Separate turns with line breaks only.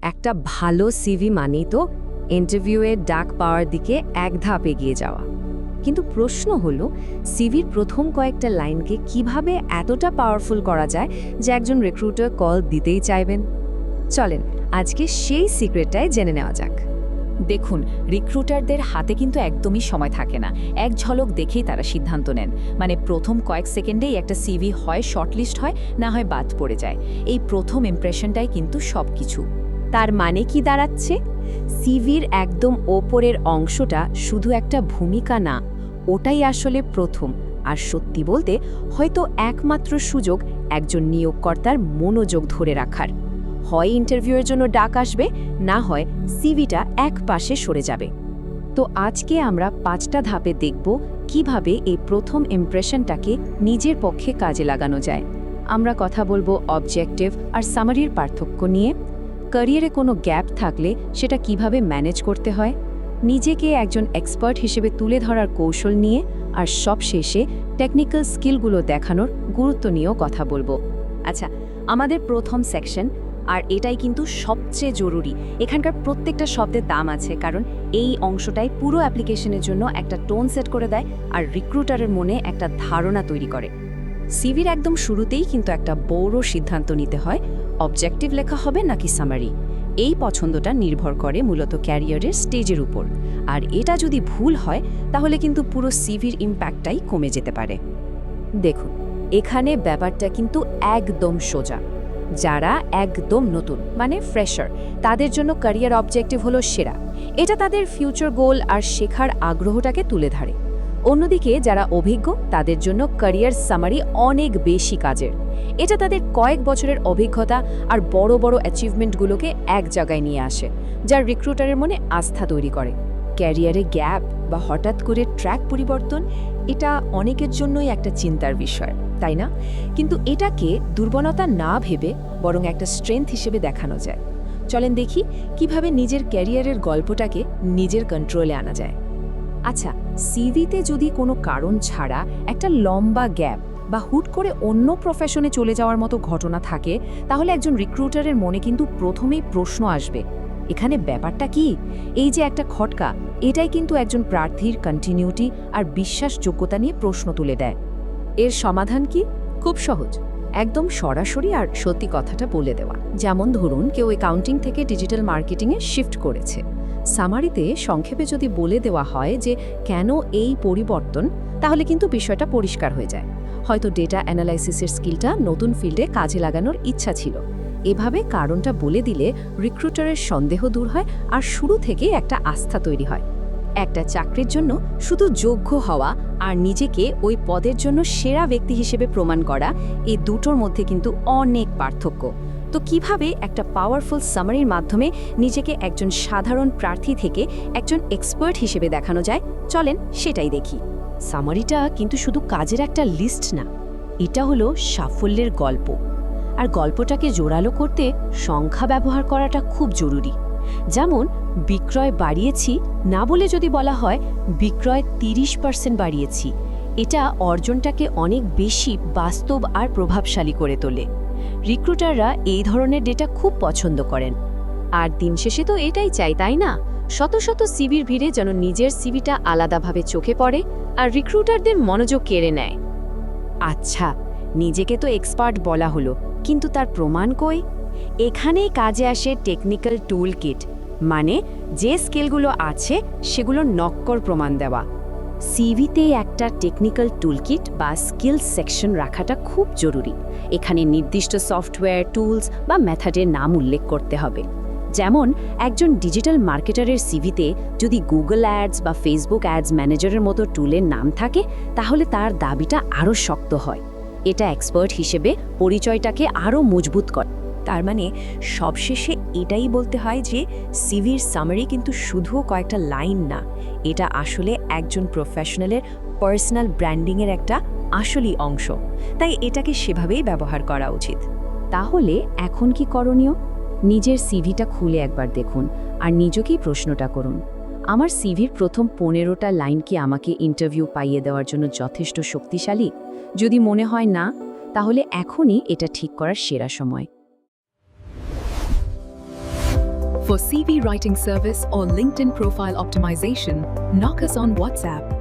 একটা ভালো সিভি মানেই তো ইন্টারভিউয়ের ডাক পাওয়ার দিকে এক ধাপ এগিয়ে যাওয়া। কিন্তু প্রশ্ন হলো, সিভির প্রথম কয়েকটা লাইনকে কিভাবে এতটা পাওয়ারফুল করা যায় যে একজন রিক্রুটার কল দিতেই চাইবেন? চলেন আজকে সেই সিক্রেটটাই জেনে নেওয়া যাক।
দেখুন, রিক্রুটারদের হাতে কিন্তু একদমই সময় থাকে না। এক ঝলক দেখেই তারা সিদ্ধান্ত নেন। মানে প্রথম কয়েক সেকেন্ডেই একটা সিভি হয় শর্টলিস্ট হয়, না হয় বাদ পড়ে যায়। এই প্রথম ইমপ্রেশনটাই কিন্তু সব কিছু।
তার মানে কি দাঁড়াচ্ছে? সিভির একদম ওপরের অংশটা শুধু একটা ভূমিকা না, ওটাই আসলে প্রথম আর সত্যি বলতে হয়তো একমাত্র সুযোগ একজন নিয়োগকর্তার মনোযোগ ধরে রাখার। হয় ইন্টারভিউয়ের জন্য ডাক আসবে, না হয় সিভিটা এক পাশে সরে যাবে। তো আজকে আমরা 5টা ধাপে দেখব কিভাবে এই প্রথম ইমপ্রেশনটাকে নিজের পক্ষে কাজে লাগানো যায়। আমরা কথা বলবো অবজেক্টিভ আর সামারির পার্থক্য নিয়ে, ক্যারিয়ারে কোনো গ্যাপ থাকলে সেটা কিভাবে ম্যানেজ করতে হয়, নিজেকে একজন এক্সপার্ট হিসেবে তুলে ধরার কৌশল নিয়ে, আর সবশেষে টেকনিক্যাল স্কিলগুলো দেখানোর গুরুত্ব নিয়েও কথা বলবো। আচ্ছা, আমাদের প্রথম সেকশন, আর এটাই কিন্তু সবচেয়ে জরুরি। এখানকার প্রত্যেকটা শব্দের দাম আছে, কারণ এই অংশটাই পুরো অ্যাপ্লিকেশনের জন্য একটা টোন সেট করে দেয় আর রিক্রুটারের মনে একটা ধারণা তৈরি করে। সিভির একদম শুরুতেই কিন্তু একটা বড় সিদ্ধান্ত নিতে হয়, অবজেক্টিভ লেখা হবে নাকি সামারি। এই পছন্দটা নির্ভর করে মূলত ক্যারিয়ারের স্টেজের উপর, আর এটা যদি ভুল হয় তাহলে কিন্তু পুরো সিভির ইম্প্যাক্টটাই কমে যেতে পারে। দেখুন, এখানে ব্যাপারটা কিন্তু একদম সোজা। যারা একদম নতুন মানে ফ্রেশার, তাদের জন্য ক্যারিয়ার অবজেক্টিভ হলো সেরা। এটা তাদের ফিউচার গোল আর শেখার আগ্রহটাকে তুলে ধরে। অন্যদিকে যারা অভিজ্ঞ, তাদের জন্য ক্যারিয়ার সামারি অনেক বেশি কাজের। এটা তাদের কয়েক বছরের অভিজ্ঞতা আর বড় বড় অ্যাচিভমেন্টগুলোকে এক জায়গায় নিয়ে আসে, যা রিক্রুটারের মনে আস্থা তৈরি করে। ক্যারিয়ারে গ্যাপ বা হঠাৎ করে ট্র্যাক পরিবর্তন, এটা অনেকের জন্যই একটা চিন্তার বিষয়, তাই না? কিন্তু এটাকে দুর্বলতা না ভেবে বরং একটা স্ট্রেংথ হিসেবে দেখানো যায়। চলেন দেখি কিভাবে নিজের ক্যারিয়ারের গল্পটাকে নিজের কন্ট্রোলে আনা যায়। আচ্ছা, সিভিতে যদি কোনো কারণ ছাড়া একটা লম্বা গ্যাপ বা হুট করে অন্য প্রফেশনে চলে যাওয়ার মতো ঘটনা থাকে, তাহলে একজন রিক্রুটারের মনে কিন্তু প্রথমেই প্রশ্ন আসবে, এখানে ব্যাপারটা কি? এই যে একটা খটকা, এটাই কিন্তু একজন প্রার্থীর কন্টিনিউটি আর বিশ্বাসযোগ্যতা নিয়ে প্রশ্ন তুলে দেয়। এর সমাধান কি? খুব সহজ, একদম সরাসরি আর সত্যি কথাটা বলে দেওয়া। যেমন ধরুন, কেউ অ্যাকাউন্টিং থেকে ডিজিটাল মার্কেটিংয়ে শিফট করেছে। সামারিতে সংক্ষেপে যদি বলে দেওয়া হয় যে কেন এই পরিবর্তন, তাহলে কিন্তু বিষয়টা পরিষ্কার হয়ে যায়। হয়তো ডেটা অ্যানালাইসিসের স্কিলটা নতুন ফিল্ডে কাজে লাগানোর ইচ্ছা ছিল। এভাবে কারণটা বলে দিলে রিক্রুটারের সন্দেহ দূর হয় আর শুরু থেকেই একটা আস্থা তৈরি হয়। একটা চাকরির জন্য শুধু যোগ্য হওয়া আর নিজেকে ওই পদের জন্য সেরা ব্যক্তি হিসেবে প্রমাণ করা, এই দুটোর মধ্যে কিন্তু অনেক পার্থক্য। তো কিভাবে একটা পাওয়ারফুল সামারির মাধ্যমে নিজেকে একজন সাধারণ প্রার্থী থেকে একজন এক্সপার্ট হিসেবে দেখানো যায়, চলেন সেটাই দেখি। সামারিটা কিন্তু শুধু কাজের একটা লিস্ট না, এটা হলো সাফল্যের গল্প। আর গল্পটাকে জোরালো করতে সংখ্যা ব্যবহার করাটা খুব জরুরি। যেমন বিক্রয় বাড়িয়েছি না বলে যদি বলা হয় বিক্রয় 30% বাড়িয়েছি, এটা অর্জনটাকে অনেক বেশি বাস্তব আর প্রভাবশালী করে তোলে। রিক্রুটাররা এই ধরনের ডেটা খুব পছন্দ করেন। আর দিন শেষে তো এটাই চাই, তাই না? শত শত সিভির ভিড়ে যেন নিজের সিভিটা আলাদাভাবে চোখে পড়ে আর রিক্রুটারদের মনোযোগ কেড়ে নেয়। আচ্ছা, নিজেকে তো এক্সপার্ট বলা হলো, কিন্তু তার প্রমাণ কই? এখানেই কাজে আসে টেকনিক্যাল টুল কিট, মানে যে স্কিলগুলো আছে সেগুলোর নক্কর প্রমাণ দেওয়া। সিভিতে একটা টেকনিক্যাল টুলকিট বা স্কিল সেকশন রাখাটা খুব জরুরি। এখানে নির্দিষ্ট সফটওয়্যার, টুলস বা মেথডের নাম উল্লেখ করতে হবে। যেমন একজন ডিজিটাল মার্কেটারের সিভিতে যদি গুগল অ্যাডস বা ফেসবুক অ্যাডস ম্যানেজারের মতো টুলের নাম থাকে, তাহলে তার দাবিটা আরও শক্ত হয়। এটা এক্সপার্ট হিসেবে পরিচয়টাকে আরও মজবুত করে। তার মানে সবশেষে এটাই বলতে হয় যে সিভির সামারি কিন্তু শুধুও কয়েকটা লাইন না, এটা আসলে একজন প্রফেশনালের পার্সোনাল ব্র্যান্ডিংয়ের একটা আসলি অংশ। তাই এটাকে সেভাবেই ব্যবহার করা উচিত। তাহলে এখন কি করণীয়? নিজের সিভিটা খুলে একবার দেখুন আর নিজেকেই প্রশ্নটা করুন, আমার সিভির প্রথম 15টা লাইন কি আমাকে ইন্টারভিউ পাইয়ে দেওয়ার জন্য যথেষ্ট শক্তিশালী? যদি মনে হয় না, তাহলে এখনই এটা ঠিক করার সেরা সময়।
For CV writing service or LinkedIn profile optimization, knock us on WhatsApp